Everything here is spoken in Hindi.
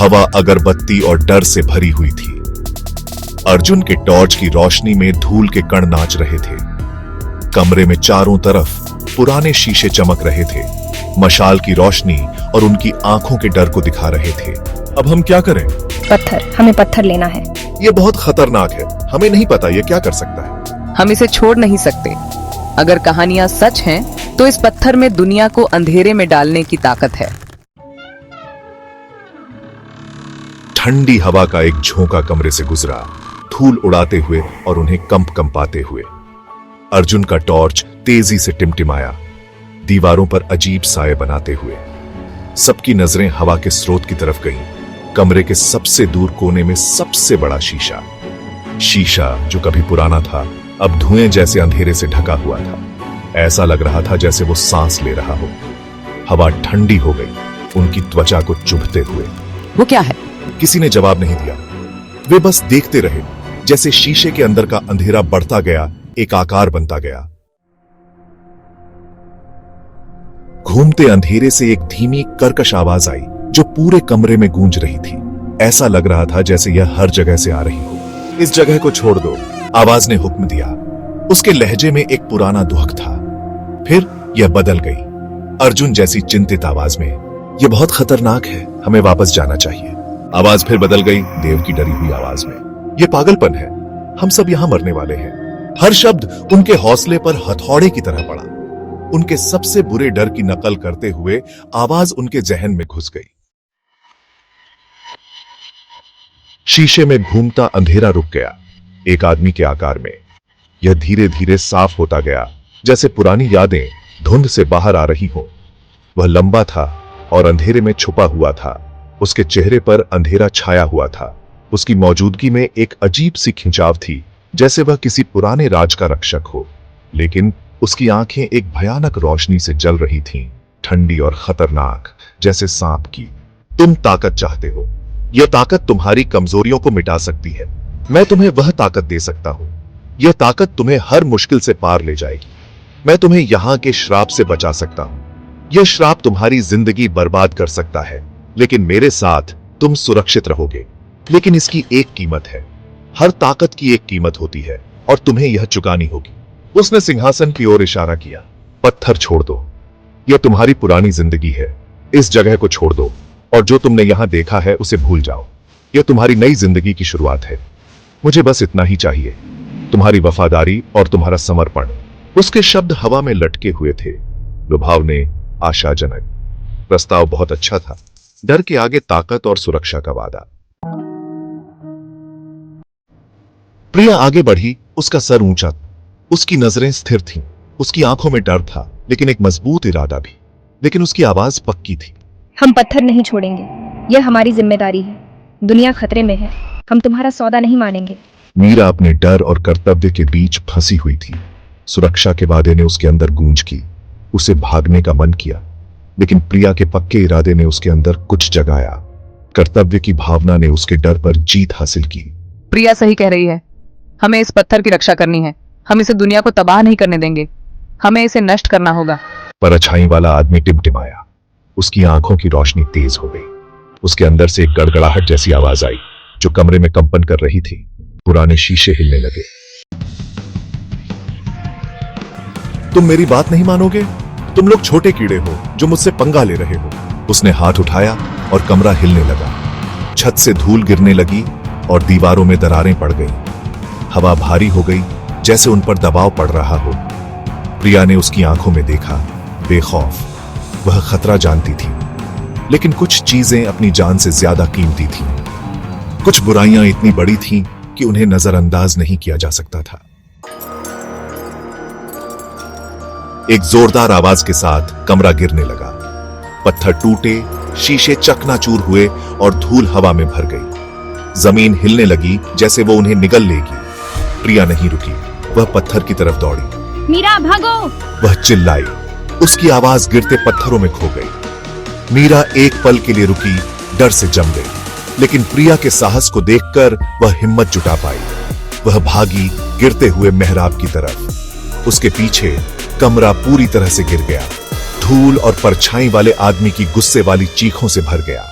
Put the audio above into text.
हवा अगरबत्ती और डर से भरी हुई थी। अर्जुन के टॉर्च की रोशनी में धूल के कण नाच रहे थे। कमरे में चारों तरफ पुराने शीशे चमक रहे थे, मशाल की रोशनी और उनकी आंखों के डर को दिखा रहे थे। अब हम क्या करें? पत्थर, हमें पत्थर लेना है। ये बहुत खतरनाक है, हमें नहीं पता ये क्या कर सकता है। हम इसे छोड़ नहीं सकते। अगर कहानियां सच हैं, तो इस पत्थर में दुनिया को अंधेरे में डालने की ताकत है। ठंडी हवा का एक झोंका कमरे से गुजरा, धूल उड़ाते हुए और उन्हें कंपाते हुए। अर्जुन का टॉर्च तेजी से टिमटिमाया, दीवारों पर अजीब साए बनाते हुए। सबकी नजरें हवा के स्रोत की तरफ गईं। कमरे के सबसे दूर कोने में सबसे बड़ा शीशा जो कभी पुराना था, अब धुएं जैसे अंधेरे से ढका हुआ था। ऐसा लग रहा था जैसे वो सांस ले रहा हो। हवा ठंडी हो गई, उनकी त्वचा को चुभते हुए। वो क्या है? किसी ने जवाब नहीं दिया। वे बस देखते रहे, जैसे शीशे के अंदर का अंधेरा बढ़ता गया, एक आकार बनता गया। घूमते अंधेरे से एक धीमी कर्कश आवाज आई, जो पूरे कमरे में गूंज रही थी। ऐसा लग रहा था जैसे यह हर जगह से आ रही हो। इस जगह को छोड़ दो, आवाज ने हुक्म दिया। उसके लहजे में एक पुराना दुहक था। फिर यह बदल गई, अर्जुन जैसी चिंतित आवाज में। यह बहुत खतरनाक है, हमें वापस जाना चाहिए। आवाज फिर बदल गई, देव की डरी हुई आवाज में। यह पागलपन है, हम सब यहां मरने वाले हैं। हर शब्द उनके हौसले पर हथौड़े की तरह पड़ा। उनके सबसे बुरे डर की नकल करते हुए आवाज उनके जहन में घुस गई। शीशे में घूमता अंधेरा रुक गया, एक आदमी के आकार में। यह धीरे धीरे साफ होता गया, जैसे पुरानी यादें धुंध से बाहर आ रही हो। वह लंबा था और अंधेरे में छुपा हुआ था। उसके चेहरे पर अंधेरा छाया हुआ था। उसकी मौजूदगी में एक अजीब सी खिंचाव थी, जैसे वह किसी पुराने राज का रक्षक हो। लेकिन उसकी आंखें एक भयानक रोशनी से जल रही थीं, ठंडी और खतरनाक, जैसे सांप की। तुम ताकत चाहते हो, यह ताकत तुम्हारी कमजोरियों को मिटा सकती है। मैं तुम्हें वह ताकत दे सकता हूं। यह ताकत तुम्हें हर मुश्किल से पार ले जाएगी। मैं तुम्हें यहां के श्राप से बचा सकता हूं। यह श्राप तुम्हारी जिंदगी बर्बाद कर सकता है, लेकिन मेरे साथ तुम सुरक्षित रहोगे। लेकिन इसकी एक कीमत है। हर ताकत की एक कीमत होती है, और तुम्हें यह चुकानी होगी। उसने सिंहासन की ओर इशारा किया। पत्थर छोड़ दो, यह तुम्हारी पुरानी जिंदगी है। इस जगह को छोड़ दो, और जो तुमने यहां देखा है उसे भूल जाओ। यह तुम्हारी नई जिंदगी की शुरुआत है। मुझे बस इतना ही चाहिए, तुम्हारी वफादारी और तुम्हारा समर्पण। उसके शब्द हवा में लटके हुए थे, लुभावने, आशाजनक। प्रस्ताव बहुत अच्छा था, डर के आगे ताकत और सुरक्षा का वादा। प्रिया आगे बढ़ी, उसका सर ऊंचा, उसकी नजरें स्थिर थीं, उसकी आंखों में डर था, लेकिन एक मजबूत इरादा भी। लेकिन उसकी आवाज पक्की थी। हम पत्थर नहीं छोड़ेंगे, यह हमारी जिम्मेदारी है। दुनिया खतरे में है, हम तुम्हारा सौदा नहीं मानेंगे। मीरा अपने डर और कर्तव्य के बीच फंसी हुई थी। सुरक्षा के वादे ने उसके अंदर गूंज की। उसे भागने का मन किया, लेकिन प्रिया के पक्के इरादे ने उसके अंदर कुछ जगाया। कर्तव्य की भावना ने उसके डर पर जीत हासिल की। प्रिया सही कह रही है, हमें इस पत्थर की रक्षा करनी है। हम इसे दुनिया को तबाह नहीं करने देंगे, हमें इसे नष्ट करना होगा। परछाई वाला आदमी टिमटिमाया, उसकी आंखों की रोशनी तेज हो गई। उसके अंदर से एक गड़गड़ाहट जैसी आवाज आई, जो कमरे में कंपन कर रही थी। पुराने शीशे हिलने लगे। तुम मेरी बात नहीं मानोगे? तुम लोग छोटे कीड़े हो जो मुझसे पंगा ले रहे हो। उसने हाथ उठाया और कमरा हिलने लगा। छत से धूल गिरने लगी और दीवारों में दरारें पड़ गईं। हवा भारी हो गई, जैसे उन पर दबाव पड़ रहा हो। प्रिया ने उसकी आंखों में देखा, बेखौफ। वह खतरा जानती थी, लेकिन कुछ चीजें अपनी जान से ज्यादा कीमती थीं। कुछ बुराइयां इतनी बड़ी थीं कि उन्हें नजरअंदाज नहीं किया जा सकता था। एक जोरदार आवाज के साथ कमरा गिरने लगा। पत्थर टूटे, शीशे चकनाचूर हुए और धूल हवा में भर गई। जमीन हिलने लगी, जैसे वो उन्हें निगल लेगी। प्रिया नहीं रुकी, वह पत्थर की तरफ दौड़ी। मीरा भागो! वह चिल्लाई। उसकी आवाज गिरते पत्थरों में खो गई। मीरा एक पल के लिए रुकी, डर से जम गई। लेकिन प्रिया के साहस को देखकर वह हिम्मत जुटा पाई। वह भागी, गिरते हुए मेहराब की तरफ। उसके पीछे कमरा पूरी तरह से गिर गया। धूल और परछाई वाले आदमी की गुस्से वाली चीखों से भर गया।